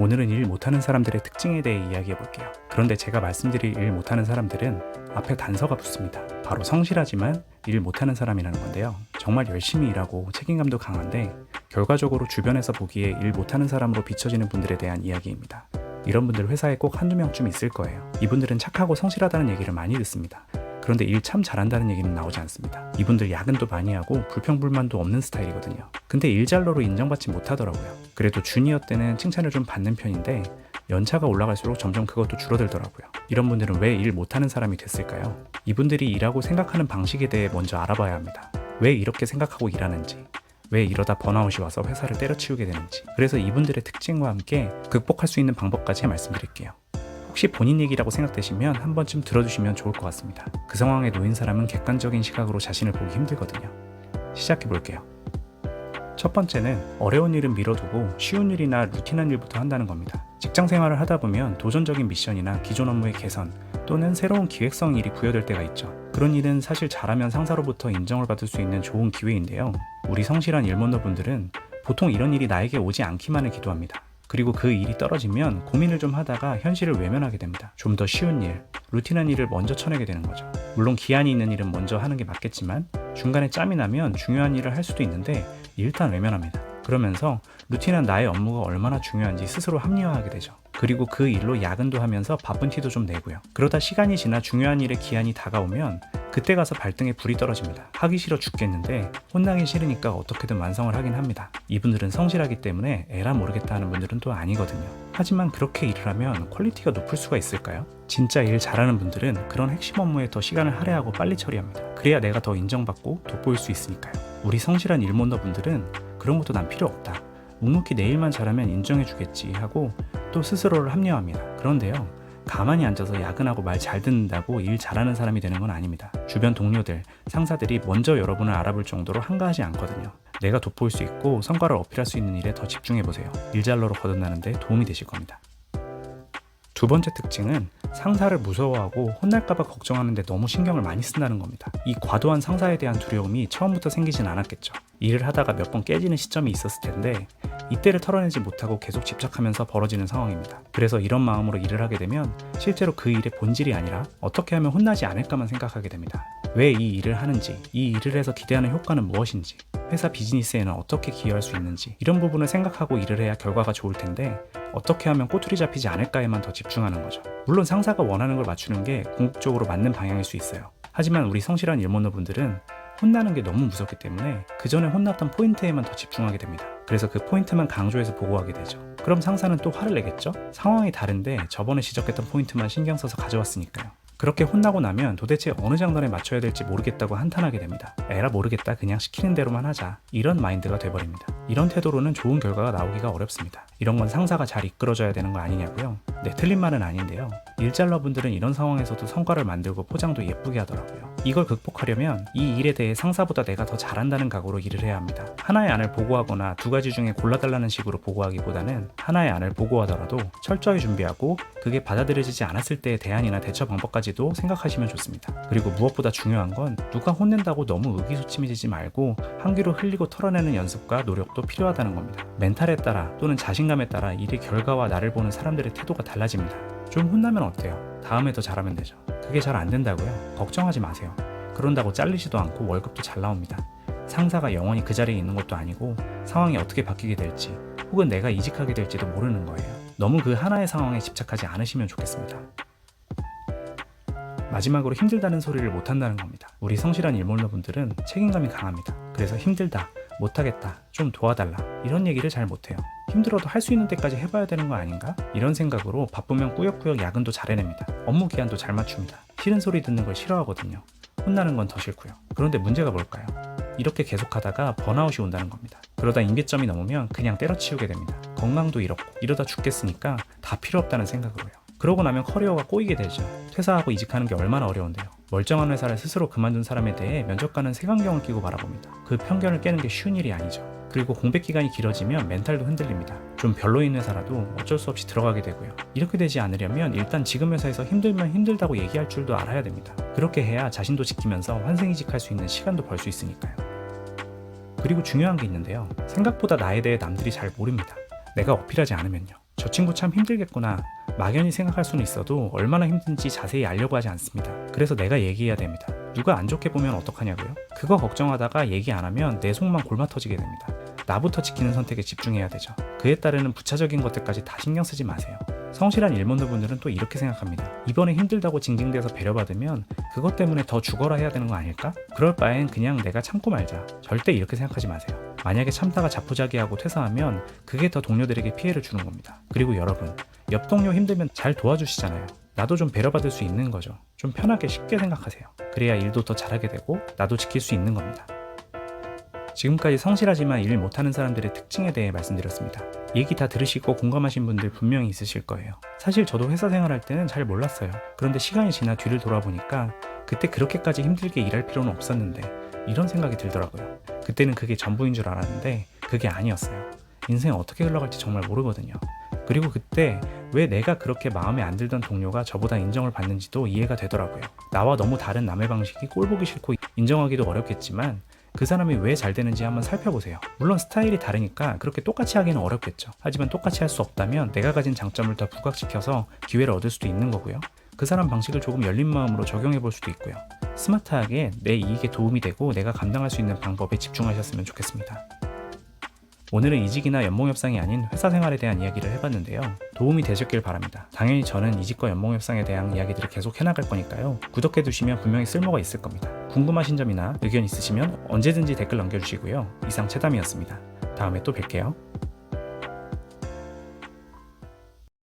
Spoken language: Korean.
오늘은 일 못하는 사람들의 특징에 대해 이야기해 볼게요. 그런데 제가 말씀드릴 일 못하는 사람들은 앞에 단서가 붙습니다. 바로 성실하지만 일 못하는 사람이라는 건데요. 정말 열심히 일하고 책임감도 강한데 결과적으로 주변에서 보기에 일 못하는 사람으로 비춰지는 분들에 대한 이야기입니다. 이런 분들 회사에 꼭 한두 명쯤 있을 거예요. 이분들은 착하고 성실하다는 얘기를 많이 듣습니다. 그런데 일 참 잘한다는 얘기는 나오지 않습니다. 이분들 야근도 많이 하고 불평불만도 없는 스타일이거든요. 근데 일잘러로 인정받지 못하더라고요. 그래도 주니어 때는 칭찬을 좀 받는 편인데 연차가 올라갈수록 점점 그것도 줄어들더라고요. 이런 분들은 왜 일 못하는 사람이 됐을까요? 이분들이 일하고 생각하는 방식에 대해 먼저 알아봐야 합니다. 왜 이렇게 생각하고 일하는지, 왜 이러다 번아웃이 와서 회사를 때려치우게 되는지. 그래서 이분들의 특징과 함께 극복할 수 있는 방법까지 말씀드릴게요. 혹시 본인 얘기라고 생각되시면 한 번쯤 들어주시면 좋을 것 같습니다. 그 상황에 놓인 사람은 객관적인 시각으로 자신을 보기 힘들거든요. 시작해 볼게요. 첫 번째는 어려운 일은 미뤄두고 쉬운 일이나 루틴한 일부터 한다는 겁니다. 직장 생활을 하다 보면 도전적인 미션이나 기존 업무의 개선 또는 새로운 기획성 일이 부여될 때가 있죠. 그런 일은 사실 잘하면 상사로부터 인정을 받을 수 있는 좋은 기회인데요. 우리 성실한 일몬너분들은 보통 이런 일이 나에게 오지 않기만을 기도합니다. 그리고 그 일이 떨어지면 고민을 좀 하다가 현실을 외면하게 됩니다. 좀 더 쉬운 일, 루틴한 일을 먼저 쳐내게 되는 거죠. 물론 기한이 있는 일은 먼저 하는 게 맞겠지만 중간에 짬이 나면 중요한 일을 할 수도 있는데 일단 외면합니다. 그러면서 루틴한 나의 업무가 얼마나 중요한지 스스로 합리화하게 되죠. 그리고 그 일로 야근도 하면서 바쁜 티도 좀 내고요. 그러다 시간이 지나 중요한 일의 기한이 다가오면 그때 가서 발등에 불이 떨어집니다. 하기 싫어 죽겠는데 혼나기 싫으니까 어떻게든 완성을 하긴 합니다. 이분들은 성실하기 때문에 에라 모르겠다 하는 분들은 또 아니거든요. 하지만 그렇게 일을 하면 퀄리티가 높을 수가 있을까요? 진짜 일 잘하는 분들은 그런 핵심 업무에 더 시간을 할애하고 빨리 처리합니다. 그래야 내가 더 인정받고 돋보일 수 있으니까요. 우리 성실한 일몬더 분들은 그런 것도 난 필요 없다, 묵묵히 내 일만 잘하면 인정해주겠지 하고 또 스스로를 합리화합니다. 그런데요, 가만히 앉아서 야근하고 말 잘 듣는다고 일 잘하는 사람이 되는 건 아닙니다. 주변 동료들, 상사들이 먼저 여러분을 알아볼 정도로 한가하지 않거든요. 내가 돋보일 수 있고 성과를 어필할 수 있는 일에 더 집중해보세요. 일잘러로 거듭나는데 도움이 되실 겁니다. 두 번째 특징은 상사를 무서워하고 혼날까봐 걱정하는데 너무 신경을 많이 쓴다는 겁니다. 이 과도한 상사에 대한 두려움이 처음부터 생기진 않았겠죠. 일을 하다가 몇 번 깨지는 시점이 있었을 텐데 이때를 털어내지 못하고 계속 집착하면서 벌어지는 상황입니다. 그래서 이런 마음으로 일을 하게 되면 실제로 그 일의 본질이 아니라 어떻게 하면 혼나지 않을까만 생각하게 됩니다. 왜 이 일을 하는지, 이 일을 해서 기대하는 효과는 무엇인지, 회사 비즈니스에는 어떻게 기여할 수 있는지, 이런 부분을 생각하고 일을 해야 결과가 좋을 텐데 어떻게 하면 꼬투리 잡히지 않을까에만 더 집중하는 거죠. 물론 상사가 원하는 걸 맞추는 게 궁극적으로 맞는 방향일 수 있어요. 하지만 우리 성실한 일몬너분들은 혼나는 게 너무 무섭기 때문에 그 전에 혼났던 포인트에만 더 집중하게 됩니다. 그래서 그 포인트만 강조해서 보고하게 되죠. 그럼 상사는 또 화를 내겠죠? 상황이 다른데 저번에 지적했던 포인트만 신경 써서 가져왔으니까요. 그렇게 혼나고 나면 도대체 어느 장단에 맞춰야 될지 모르겠다고 한탄하게 됩니다. 에라 모르겠다, 그냥 시키는 대로만 하자, 이런 마인드가 돼버립니다. 이런 태도로는 좋은 결과가 나오기가 어렵습니다. 이런 건 상사가 잘 이끌어줘야 되는 거 아니냐고요? 네, 틀린 말은 아닌데요. 일잘러분들은 이런 상황에서도 성과를 만들고 포장도 예쁘게 하더라고요. 이걸 극복하려면 이 일에 대해 상사보다 내가 더 잘한다는 각오로 일을 해야 합니다. 하나의 안을 보고하거나 두 가지 중에 골라달라는 식으로 보고하기보다는 하나의 안을 보고하더라도 철저히 준비하고 그게 받아들여지지 않았을 때의 대안이나 대처 방법까지도 생각하시면 좋습니다. 그리고 무엇보다 중요한 건 누가 혼낸다고 너무 의기소침해지지 말고 한 귀로 흘리고 털어내는 연습과 노력도 필요하다는 겁니다. 멘탈에 따라 또는 자신감에 따라 일의 결과와 나를 보는 사람들의 태도가 달라집니다. 좀 혼나면 어때요? 다음에 더 잘하면 되죠. 그게 잘 안 된다고요? 걱정하지 마세요. 그런다고 잘리지도 않고 월급도 잘 나옵니다. 상사가 영원히 그 자리에 있는 것도 아니고 상황이 어떻게 바뀌게 될지 혹은 내가 이직하게 될지도 모르는 거예요. 너무 그 하나의 상황에 집착하지 않으시면 좋겠습니다. 마지막으로 힘들다는 소리를 못한다는 겁니다. 우리 성실한 일몰러분들은 책임감이 강합니다. 그래서 힘들다, 못하겠다, 좀 도와달라, 이런 얘기를 잘 못해요. 힘들어도 할 수 있는 때까지 해봐야 되는 거 아닌가? 이런 생각으로 바쁘면 꾸역꾸역 야근도 잘 해냅니다. 업무 기한도 잘 맞춥니다. 싫은 소리 듣는 걸 싫어하거든요. 혼나는 건 더 싫고요. 그런데 문제가 뭘까요? 이렇게 계속하다가 번아웃이 온다는 겁니다. 그러다 임계점이 넘으면 그냥 때려치우게 됩니다. 건강도 잃었고 이러다 죽겠으니까 다 필요 없다는 생각으로요. 그러고 나면 커리어가 꼬이게 되죠. 퇴사하고 이직하는 게 얼마나 어려운데요. 멀쩡한 회사를 스스로 그만둔 사람에 대해 면접관은 색안경을 끼고 바라봅니다. 그 편견을 깨는 게 쉬운 일이 아니죠. 그리고 공백 기간이 길어지면 멘탈도 흔들립니다. 좀 별로인 회사라도 어쩔 수 없이 들어가게 되고요. 이렇게 되지 않으려면 일단 지금 회사에서 힘들면 힘들다고 얘기할 줄도 알아야 됩니다. 그렇게 해야 자신도 지키면서 환생이직할 수 있는 시간도 벌 수 있으니까요. 그리고 중요한 게 있는데요. 생각보다 나에 대해 남들이 잘 모릅니다. 내가 어필하지 않으면요. 저 친구 참 힘들겠구나 막연히 생각할 수는 있어도 얼마나 힘든지 자세히 알려고 하지 않습니다. 그래서 내가 얘기해야 됩니다. 누가 안 좋게 보면 어떡하냐고요? 그거 걱정하다가 얘기 안 하면 내 속만 골마 터지게 됩니다. 나부터 지키는 선택에 집중해야 되죠. 그에 따르는 부차적인 것들까지 다 신경 쓰지 마세요. 성실한 일본어분들은 또 이렇게 생각합니다. 이번에 힘들다고 징징대서 배려받으면 그것 때문에 더 죽어라 해야 되는 거 아닐까? 그럴 바엔 그냥 내가 참고 말자. 절대 이렇게 생각하지 마세요. 만약에 참다가 자포자기하고 퇴사하면 그게 더 동료들에게 피해를 주는 겁니다. 그리고 여러분, 옆 동료 힘들면 잘 도와주시잖아요. 나도 좀 배려받을 수 있는 거죠. 좀 편하게 쉽게 생각하세요. 그래야 일도 더 잘하게 되고 나도 지킬 수 있는 겁니다. 지금까지 성실하지만 일 못하는 사람들의 특징에 대해 말씀드렸습니다. 얘기 다 들으시고 공감하신 분들 분명히 있으실 거예요. 사실 저도 회사 생활할 때는 잘 몰랐어요. 그런데 시간이 지나 뒤를 돌아보니까 그때 그렇게까지 힘들게 일할 필요는 없었는데 이런 생각이 들더라고요. 그때는 그게 전부인 줄 알았는데 그게 아니었어요. 인생 어떻게 흘러갈지 정말 모르거든요. 그리고 그때 왜 내가 그렇게 마음에 안 들던 동료가 저보다 인정을 받는지도 이해가 되더라고요. 나와 너무 다른 남의 방식이 꼴보기 싫고 인정하기도 어렵겠지만 그 사람이 왜 잘 되는지 한번 살펴보세요. 물론 스타일이 다르니까 그렇게 똑같이 하기는 어렵겠죠. 하지만 똑같이 할 수 없다면 내가 가진 장점을 더 부각시켜서 기회를 얻을 수도 있는 거고요. 그 사람 방식을 조금 열린 마음으로 적용해 볼 수도 있고요. 스마트하게 내 이익에 도움이 되고 내가 감당할 수 있는 방법에 집중하셨으면 좋겠습니다. 오늘은 이직이나 연봉협상이 아닌 회사 생활에 대한 이야기를 해봤는데요. 도움이 되셨길 바랍니다. 당연히 저는 이직과 연봉협상에 대한 이야기들을 계속 해나갈 거니까요. 구독해두시면 분명히 쓸모가 있을 겁니다. 궁금하신 점이나 의견 있으시면 언제든지 댓글 남겨주시고요. 이상 채담이었습니다. 다음에 또 뵐게요.